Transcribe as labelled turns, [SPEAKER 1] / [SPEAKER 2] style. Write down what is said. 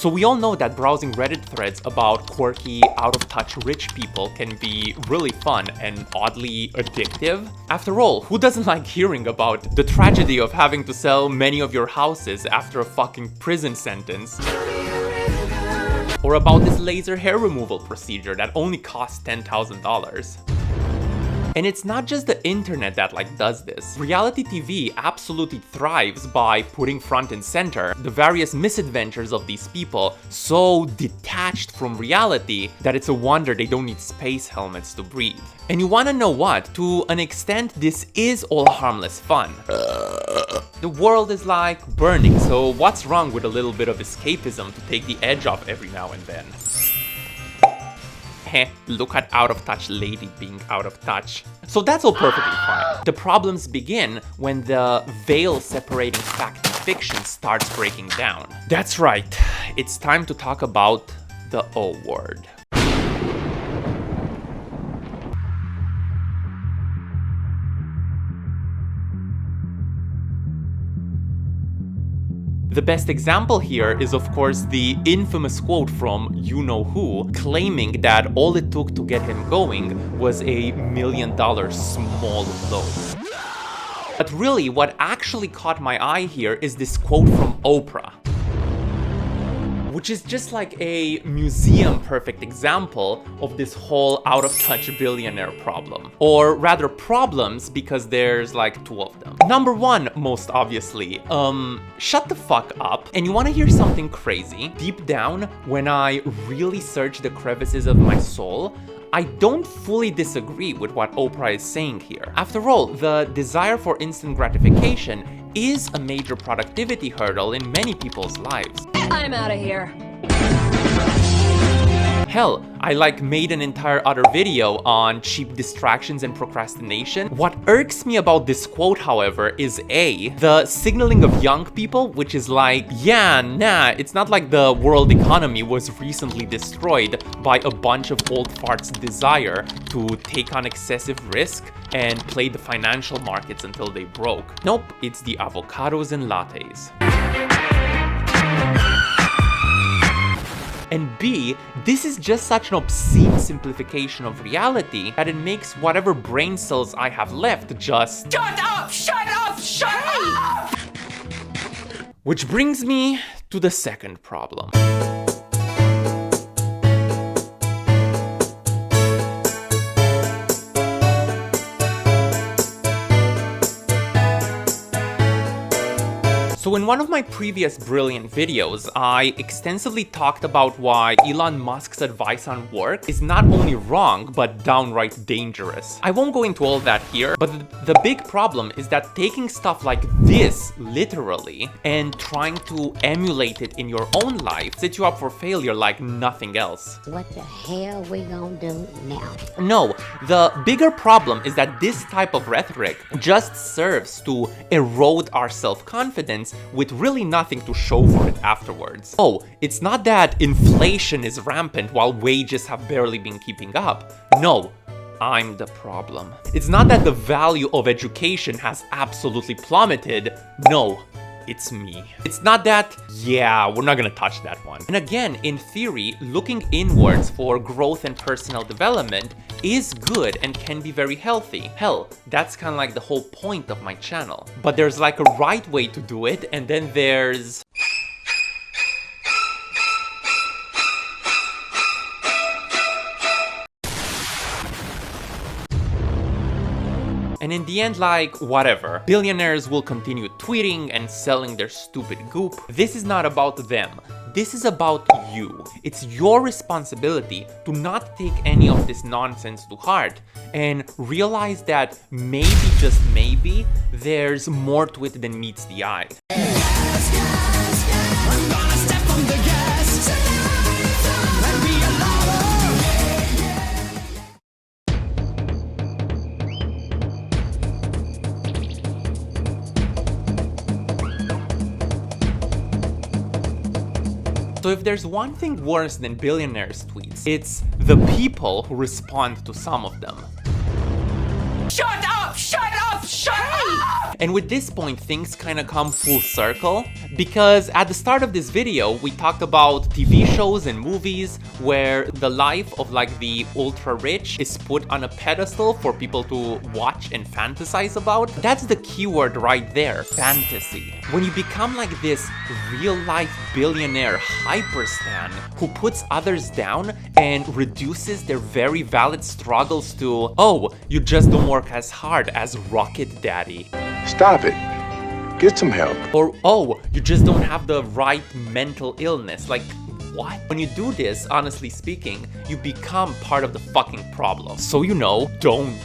[SPEAKER 1] So we all know that browsing Reddit threads about quirky, out-of-touch rich people can be really fun and oddly addictive. After all, who doesn't like hearing about the tragedy of having to sell many of your houses after a fucking prison sentence? Or about this laser hair removal procedure that only costs $10,000. And it's not just the internet that does this. Reality TV absolutely thrives by putting front and center the various misadventures of these people, so detached from reality that it's a wonder they don't need space helmets to breathe. And you wanna know what? To an extent, this is all harmless fun. The world is like burning, so what's wrong with a little bit of escapism to take the edge off every now and then? Look at out-of-touch lady being out of touch. So that's all perfectly fine. The problems begin when the veil separating fact and fiction starts breaking down. That's right, it's time to talk about the O word. The best example here is, of course, the infamous quote from you-know-who, claiming that all it took to get him going was a $1 million small loan. But really, what actually caught my eye here is this quote from Oprah, which is just like a museum-perfect example of this whole out-of-touch billionaire problem. Or rather problems, because there's like two of them. Number one, most obviously, shut the fuck up. And you wanna hear something crazy? Deep down, when I really search the crevices of my soul, I don't fully disagree with what Oprah is saying here. After all, the desire for instant gratification is a major productivity hurdle in many people's lives.
[SPEAKER 2] I'm out of here.
[SPEAKER 1] Hell, I made an entire other video on cheap distractions and procrastination. What irks me about this quote, however, is A, the signaling of young people, which is yeah, nah, it's not like the world economy was recently destroyed by a bunch of old farts' desire to take on excessive risk and play the financial markets until they broke. Nope, it's the avocados and lattes. And B, this is just such an obscene simplification of reality that it makes whatever brain cells I have left just shut up, shut up, shut up! Which brings me to the second problem. So in one of my previous brilliant videos, I extensively talked about why Elon Musk's advice on work is not only wrong, but downright dangerous. I won't go into all that here, but the big problem is that taking stuff like this literally and trying to emulate it in your own life sets you up for failure like nothing else.
[SPEAKER 3] What the hell we gonna do now?
[SPEAKER 1] No, the bigger problem is that this type of rhetoric just serves to erode our self-confidence with really nothing to show for it afterwards. Oh, it's not that inflation is rampant while wages have barely been keeping up. No, I'm the problem. It's not that the value of education has absolutely plummeted. No, it's me. It's not that, yeah, we're not gonna touch that one. And again, in theory, looking inwards for growth and personal development is good and can be very healthy. Hell, that's kind of like the whole point of my channel. But there's like a right way to do it, and then there's... And in the end, whatever. Billionaires will continue tweeting and selling their stupid goop. This is not about them. This is about you. It's your responsibility to not take any of this nonsense to heart and realize that maybe, just maybe, there's more to it than meets the eye. So if there's one thing worse than billionaires' tweets, it's the people who respond to some of them. Shut up! Shut up! Shut up! And with this point, things kind of come full circle, because at the start of this video, we talked about TV shows and movies where the life of like the ultra rich is put on a pedestal for people to watch and fantasize about. That's the keyword right there, fantasy. When you become like this real life billionaire hyper stan who puts others down and reduces their very valid struggles to, oh, you just don't work as hard as Rocket Daddy.
[SPEAKER 2] Stop it. Get some help.
[SPEAKER 1] Or, oh, you just don't have the right mental illness. Like, what? When you do this, honestly speaking, you become part of the fucking problem. So you know, don't.